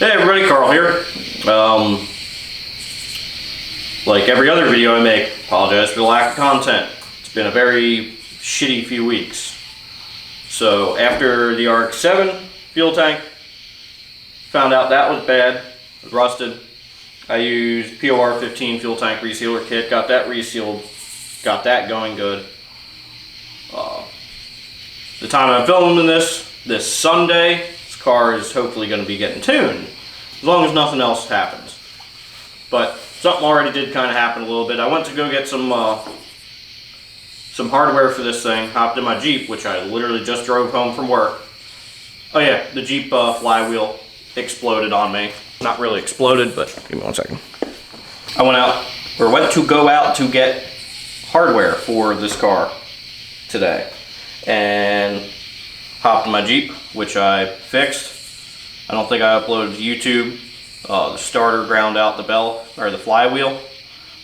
Hey everybody, Carl here. Like every other video I make, apologize for the lack of content. It's been a very shitty few weeks. So after the RX-7 fuel tank, found out that was bad, it was rusted. I used POR 15 fuel tank resealer kit, got that resealed, got that going good. The time I'm filming this Sunday, this car is hopefully going to be getting tuned, as long as nothing else happens. But something already did kind of happen a little bit. I went to go get some hardware for this thing, hopped in my Jeep, which I literally just drove home from work. Oh yeah, the Jeep flywheel exploded on me. Not really exploded, but give me one second. I went to go out to get hardware for this car today, and hopped in my Jeep, which I fixed. I don't think I uploaded to YouTube. The starter ground out the bell, or the flywheel,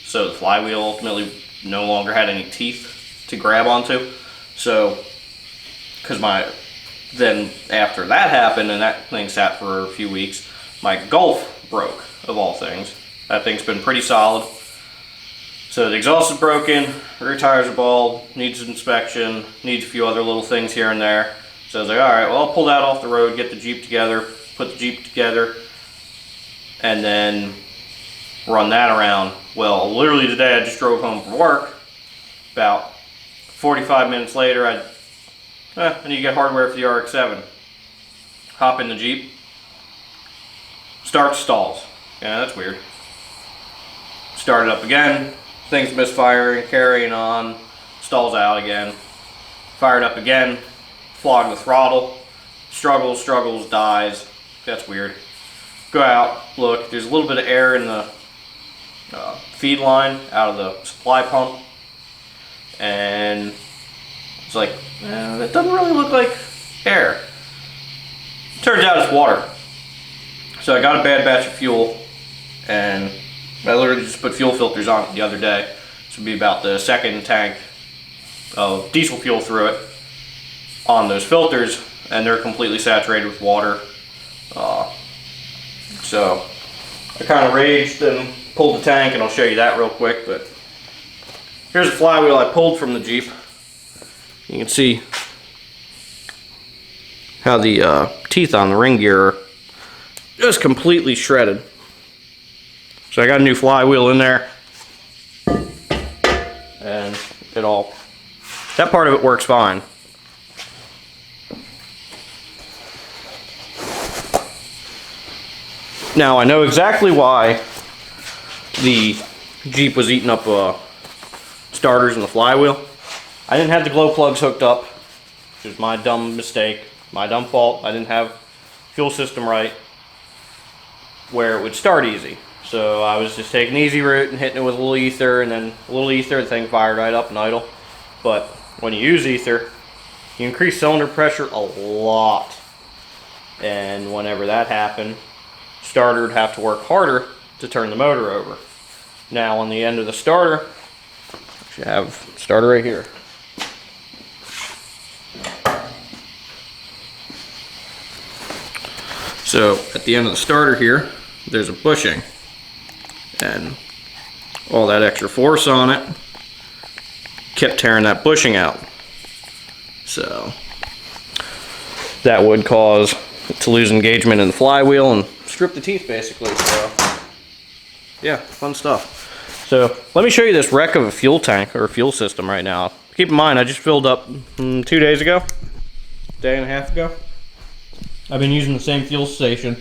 so the flywheel ultimately no longer had any teeth to grab onto. So, then after that happened and that thing sat for a few weeks, my Golf broke, of all things. That thing's been pretty solid. So the exhaust is broken, rear tires are bald, needs inspection, needs a few other little things here and there. So I was like, alright, well I'll pull that off the road, get the Jeep together, put the Jeep together, and then run that around. Well, literally today I just drove home from work. About 45 minutes later, I need to get hardware for the RX-7. Hop in the Jeep, start stalls. Yeah, that's weird. Start it up again, things misfiring, carrying on, stalls out again. Fired up again, flog the throttle, struggles, dies. That's weird. Go out, look, there's a little bit of air in the feed line out of the supply pump, and it's like, that doesn't really look like air. Turns out it's water. So I got a bad batch of fuel, and I literally just put fuel filters on it the other day. This would be about the second tank of diesel fuel through it on those filters, and they're completely saturated with water. So I kind of raged and pulled the tank, and I'll show you that real quick. But here's the flywheel I pulled from the Jeep. You can see how the teeth on the ring gear are just completely shredded. So I got a new flywheel in there, and that part of it works fine. Now I know exactly why the Jeep was eating up starters in the flywheel. I didn't have the glow plugs hooked up, which was my dumb mistake, my dumb fault. I didn't have fuel system right where it would start easy. So I was just taking the easy route and hitting it with a little ether, and then a little ether, the thing fired right up and idle. But when you use ether, you increase cylinder pressure a lot. And whenever that happened, starter would have to work harder to turn the motor over. Now on the end of the starter, you have starter right here. So at the end of the starter here, there's a bushing, and all that extra force on it kept tearing that bushing out. So that would cause it to lose engagement in the flywheel and strip the teeth basically. So yeah, fun stuff. So let me show you this wreck of a fuel tank or a fuel system right now. Keep in mind I just filled up 2 days ago, day and a half ago. I've been using the same fuel station.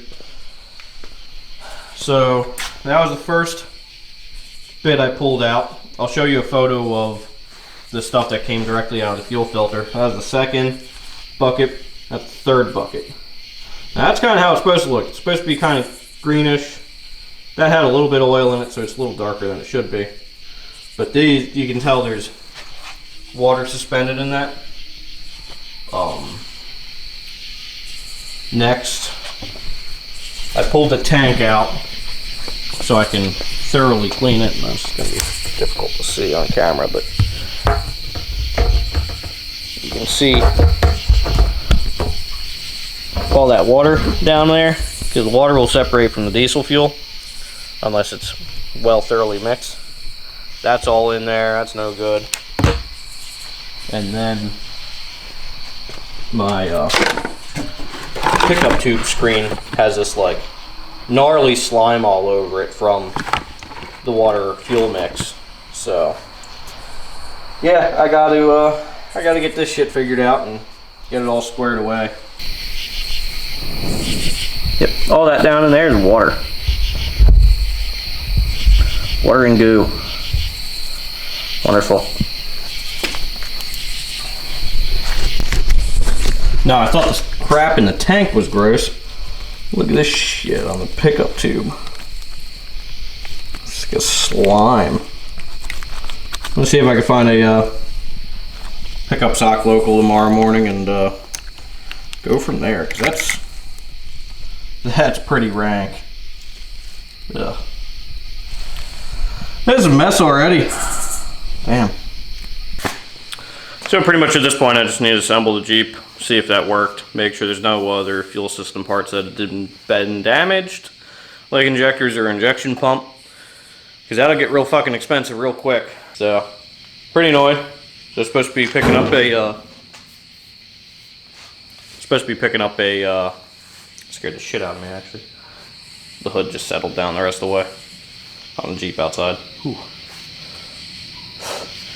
So that was the first bit I pulled out. I'll show you a photo of the stuff that came directly out of the fuel filter. That was the second bucket. That's the third bucket. Now that's kind of how it's supposed to look. It's supposed to be kind of greenish. That had a little bit of oil in it, so it's a little darker than it should be. But these, you can tell there's water suspended in that. Next, I pulled the tank out so I can thoroughly clean it. And that's going to be difficult to see on camera, but you can see all that water down there. because the water will separate from the diesel fuel unless it's well thoroughly mixed. That's all in there, that's no good. And then my pickup tube screen has this like gnarly slime all over it from the water fuel mix. So yeah, I gotta get this shit figured out and get it all squared away. Yep, all that down in there is water. Water and goo. Wonderful. No, I thought this crap in the tank was gross. Look at this shit on the pickup tube. It's like a slime. Let's see if I can find a pickup sock local tomorrow morning and go from there, because that's pretty rank. Ugh. This is a mess already. Damn. So pretty much at this point I just need to assemble the Jeep, see if that worked, make sure there's no other fuel system parts that didn't been damaged, like injectors or injection pump, because that'll get real fucking expensive real quick. So pretty annoyed. So supposed to be picking up a scared the shit out of me actually. The hood just settled down the rest of the way on the Jeep outside. Whew.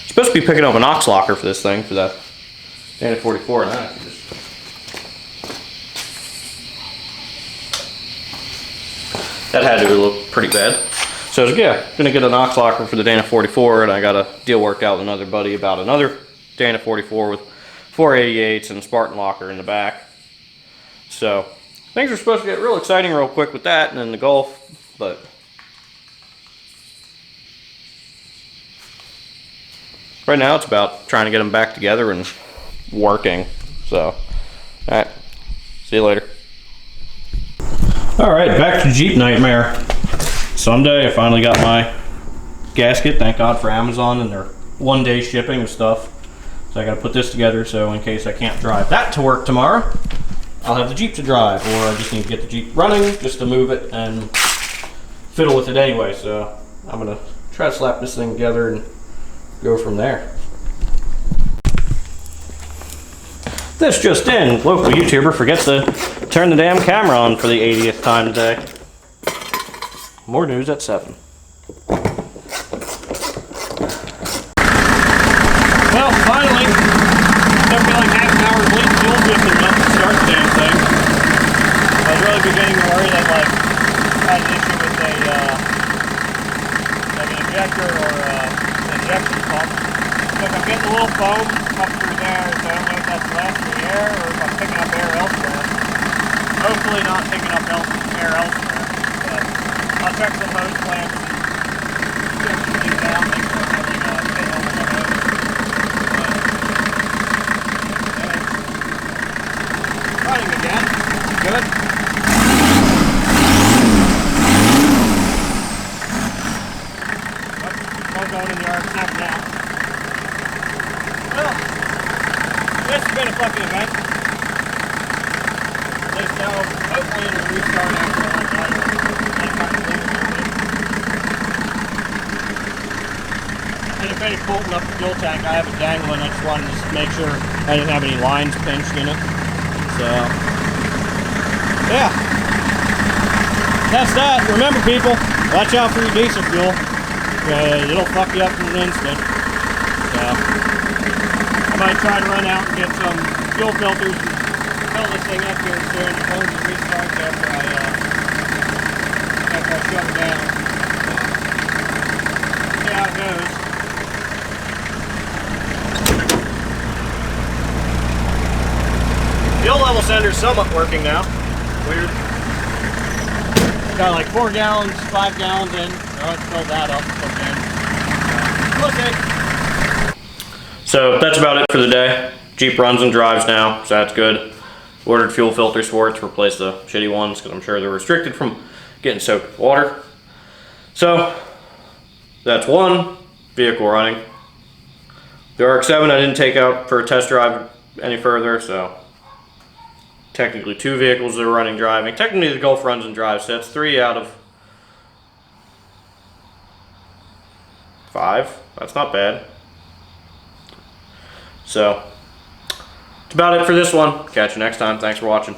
Supposed to be picking up an aux locker for this thing, for that Dana 44, and that had to look pretty bad. So yeah, gonna get an aux locker for the Dana 44, and I got a deal worked out with another buddy about another Dana 44 with 488s and Spartan locker in the back. So things are supposed to get real exciting real quick with that and then the Golf, but right now it's about trying to get them back together and working. So, alright, see you later. Alright, back to Jeep Nightmare. Sunday I finally got my gasket, thank God for Amazon and their one-day shipping of stuff. So I gotta put this together so in case I can't drive that to work tomorrow, I'll have the Jeep to drive, or I just need to get the Jeep running just to move it and fiddle with it anyway. So I'm gonna try to slap this thing together and go from there. This just in, local YouTuber forgets to turn the damn camera on for the 80th time today. More news at 7. Well, finally, took me like half an hour to bleed fuel system enough to start the damn thing. I was really beginning to worry that like I had an issue with like an injector or an injection pump. So if I'm getting a little foam up through there, so I don't know if that's blasting the air or if I'm picking up air elsewhere. Hopefully not picking up air elsewhere, but I'll check some hose clamps and check some things out, make sure everything fit on the hose. Running again. Good. All going in the yard now. Well, this has been a fucking event. At least now, hopefully it'll restart after a long time. And if any pulling up the fuel tank, I have it dangling. I just wanted to just make sure I didn't have any lines pinched in it. So, yeah, that's that. Remember, people, watch out for your diesel fuel. It'll fuck you up in an instant. So, I might try to run out and get some fuel filters and fill this thing up here soon. The phone will restart after I shut it down. So, see how it goes. The old level sender's somewhat working now. Weird. Got like 4 gallons, 5 gallons in. Now let's fill that up again. Okay. So that's about it for the day. Jeep runs and drives now, so that's good. Ordered fuel filters for it to replace the shitty ones because I'm sure they're restricted from getting soaked with water. So that's one vehicle running. The RX-7 I didn't take out for a test drive any further, so technically 2 vehicles that are running driving. Technically the Gulf runs and drives, so that's 3 out of 5. That's not bad. So, that's about it for this one. Catch you next time. Thanks for watching.